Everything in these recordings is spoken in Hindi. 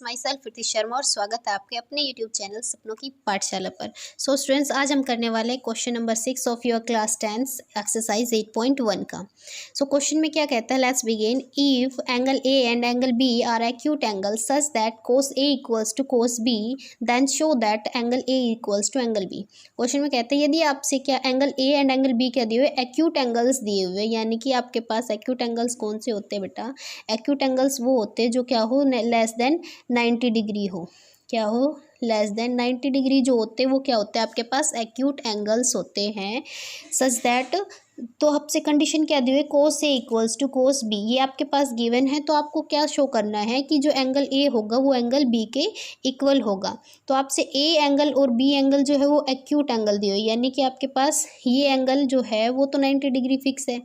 माई सेल्फ प्रीति शर्मा और स्वागत है आपके अपने यूट्यूब चैनल सपनों की पाठशाला पर। सो स्टूडेंट्स, आज हम करने वाले question number 6 of your class 10 exercise 8.1 का। सो क्वेश्चन में क्या कहता है, let's begin. If angle A and angle B are acute angle such that cos A equals to cos B, then show that angle A equals to angle B. Question में कहते हैं यदि आपसे क्या angle A and angle B क्या दिए हुए, एक्यूट एंगल्स दिए हुए, यानी कि आपके पास एक्यूट एंगल्स कौन से होते हैं बेटा, एक्यूट एंगल्स वो होते हैं जो क्या हो, लेस देन 90 डिग्री हो। क्या हो, लेस देन 90 डिग्री जो होते हैं वो क्या होते हैं आपके पास, एक्यूट एंगल्स होते हैं। सच दैट, तो आपसे कंडीशन क्या दी हुई, कोस A equals to cos B, ये आपके पास गिवन है। तो आपको क्या शो करना है कि जो एंगल ए होगा वो एंगल बी के इक्वल होगा। तो आपसे ए एंगल और बी एंगल जो है वो एक्यूट एंगल दी हुई, यानी कि आपके पास ये एंगल जो है वो तो 90 डिग्री फिक्स है।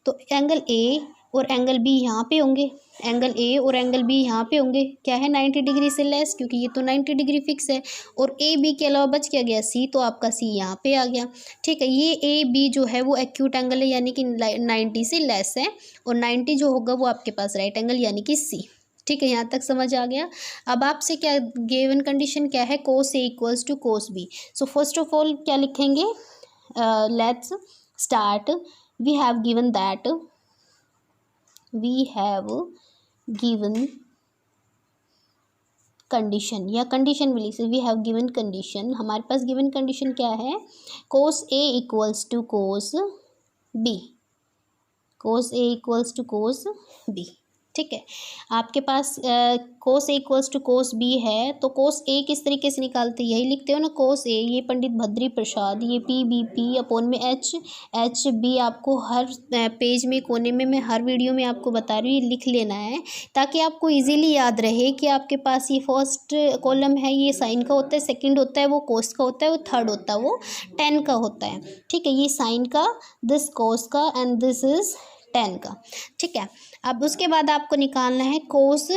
तो एंगल ए और एंगल बी यहाँ पे होंगे, एंगल ए और एंगल बी यहाँ पे होंगे, क्या है 90 डिग्री से लेस, क्योंकि ये तो 90 डिग्री फिक्स है। और ए बी के अलावा बच क्या गया, सी, तो आपका सी यहाँ पे आ गया। ठीक है, ये ए बी जो है वो एक्यूट एंगल है, यानी कि 90 से लेस है, और 90 जो होगा वो आपके पास राइट एंगल यानी कि सी। ठीक है, यहाँ तक समझ आ गया। अब आपसे क्या गिवन कंडीशन क्या है, cos A equals to cos B. So first of all क्या लिखेंगे, let's start. We have given that, we have given condition, या कंडीशन भी लिख सकते, वी हैव गिवन कंडीशन, हमारे पास गिवन कंडीशन क्या है, cos A equals to cos B, cos A equals to cos B. ठीक है, आपके पास cos A equals to cos B है, तो कोस ए किस तरीके से निकालते हैं, यही लिखते हो ना, कोस ए, ये पंडित भद्री प्रसाद, ये पी बी पी अपॉन में एच, एच बी आपको हर पेज में कोने में मैं हर वीडियो में आपको बता रही हूँ, ये लिख लेना है ताकि आपको इजीली याद रहे कि आपके पास ये फर्स्ट कॉलम है ये साइन का होता है, सेकंड होता है वो कोस का होता है, वो थर्ड होता है वो टेन का होता है। ठीक है, ये साइन का, दिस कोस का एंड दिस इज 10 का। ठीक है, अब उसके बाद आपको निकालना है कोस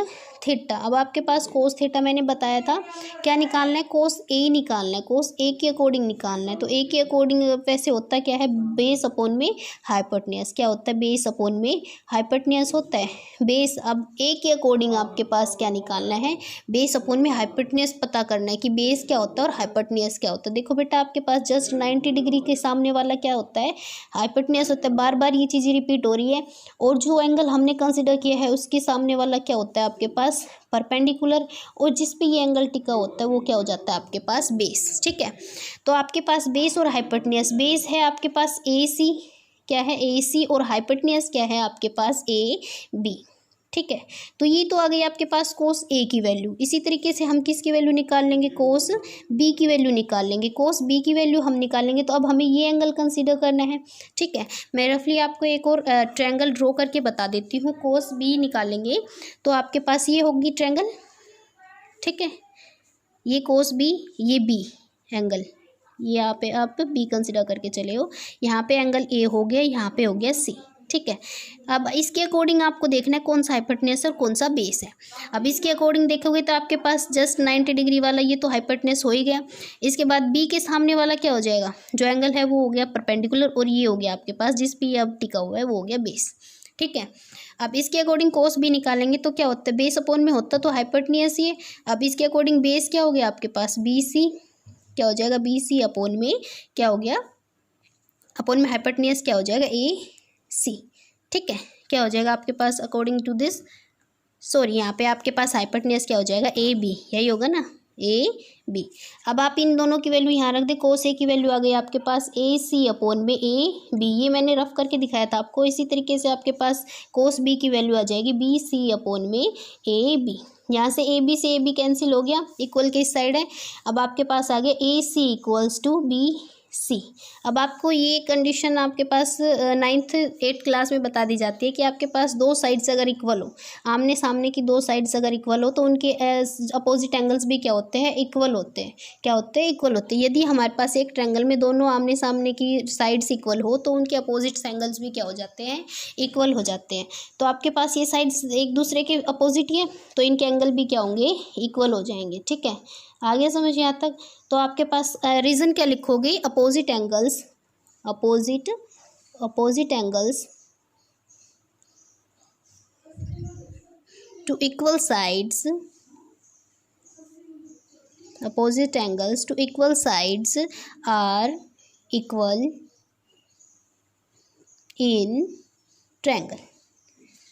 थीटा। अब आपके पास कोस थीटा मैंने बताया था, क्या निकालना है, कोस ए निकालना है, कोस ए के अकॉर्डिंग निकालना है। तो ए के अकॉर्डिंग वैसे होता क्या है, बेस अपॉन में हाइपोटेन्यूज, क्या होता है, बेस अपॉन में हाइपोटेन्यूज होता है, बेस। अब ए के अकॉर्डिंग आपके पास क्या निकालना है, बेस अपॉन में हाइपोटेन्यूज पता करना है कि बेस क्या होता है और हाइपोटेन्यूज क्या होता है। देखो बेटा, आपके पास जस्ट 90 डिग्री के सामने वाला क्या होता है, हाइपोटेन्यूज होता है। बार बार ये चीज़ें रिपीट हो रही है। और जो एंगल हमने कंसिडर किया है उसके सामने वाला क्या होता है आपके पास, परपेंडिकुलर, और जिस पे ये एंगल टिका होता है वो क्या हो जाता है आपके पास, बेस। ठीक है, तो आपके पास बेस और हाइपोटेन्यूज, बेस है आपके पास ए सी, क्या है ए सी, और हाइपोटेन्यूज क्या है आपके पास ए बी। ठीक है, तो ये तो आ गई आपके पास कोस ए की वैल्यू। इसी तरीके से हम किसकी वैल्यू निकाल लेंगे, कोस बी की वैल्यू निकाल लेंगे, कोस बी की वैल्यू हम निकालेंगे। तो अब हमें ये एंगल कंसीडर करना है। ठीक है, मैं रफली आपको एक और ट्रायंगल ड्रॉ करके बता देती हूँ। कोस बी निकालेंगे तो आपके पास ये होगी ट्रायंगल। ठीक है, ये कोस बी, ये बी एंगल, यहाँ पे आप बी कंसिडर करके चले हो, यहाँ पे एंगल ए हो गया, यहाँ पे हो गया सी। ठीक है, अब इसके अकॉर्डिंग आपको देखना है कौन सा हाइपोटेन्यूज और कौन सा बेस है। अब इसके अकॉर्डिंग देखोगे तो आपके पास जस्ट 90 डिग्री वाला ये तो हाइपोटेन्यूज हो ही गया। इसके बाद बी के सामने वाला क्या हो जाएगा, जो एंगल है वो हो गया परपेंडिकुलर, और ये हो गया आपके पास जिस पे ये अब टिका हुआ है वो हो गया बेस। ठीक है, अब इसके अकॉर्डिंग कोस बी निकालेंगे तो क्या होता है, बेस अपॉन में होता तो हाइपोटेन्यूज ये। अब इसके अकॉर्डिंग बेस क्या हो गया आपके पास, बी सी, क्या हो जाएगा, बी सी अपॉन में क्या हो गया, अपॉन में हाइपोटेन्यूज क्या हो जाएगा, ए सी। ठीक है, क्या हो जाएगा आपके पास अकॉर्डिंग टू दिस, सॉरी यहाँ पे आपके पास हाइपोटेन्यूज क्या हो जाएगा, ए बी, यही होगा ना, ए बी। अब आप इन दोनों की वैल्यू यहाँ रख दे, कोस ए की वैल्यू आ गई आपके पास ए सी अपॉन में ए बी, ये मैंने रफ करके दिखाया था आपको। इसी तरीके से आपके पास कोस बी की वैल्यू आ जाएगी बी सी अपॉन में ए बी। यहाँ से ए बी से ए बी कैंसिल हो गया, इक्वल के इस साइड है। अब आपके पास आ गया ए सी इक्वल्स टू बी सी। अब आपको ये कंडीशन आपके पास 9th 8th क्लास में बता दी जाती है कि आपके पास दो साइड्स अगर इक्वल हो, आमने सामने की दो साइड्स अगर इक्वल हो तो उनके अपोजिट एंगल्स भी क्या होते हैं, इक्वल होते हैं। क्या होते हैं, इक्वल होते हैं। यदि हमारे पास एक ट्रायंगल में दोनों आमने सामने की साइड्स इक्वल हो तो उनके अपोजिट एंगल्स भी क्या हो जाते हैं, इक्वल हो जाते हैं। तो आपके पास ये साइड्स एक दूसरे के अपोजिट ही है तो इनके एंगल भी क्या होंगे, इक्वल हो जाएंगे। ठीक है, आगे समझ यहाँ तक। तो आपके पास रीज़न क्या लिखोगे, opposite angles, opposite angles to equal sides opposite angles to equal sides are equal in triangle.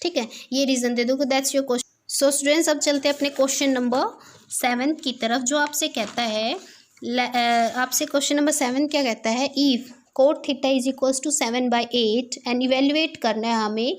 ठीक है, ये रीज़न दे दो, that's your question. So students अब चलते हैं अपने क्वेश्चन नंबर 7 की तरफ, जो आपसे कहता है आपसे क्वेश्चन नंबर 7 क्या कहता है, if cot theta is equals to 7/8 and evaluate करना है हमें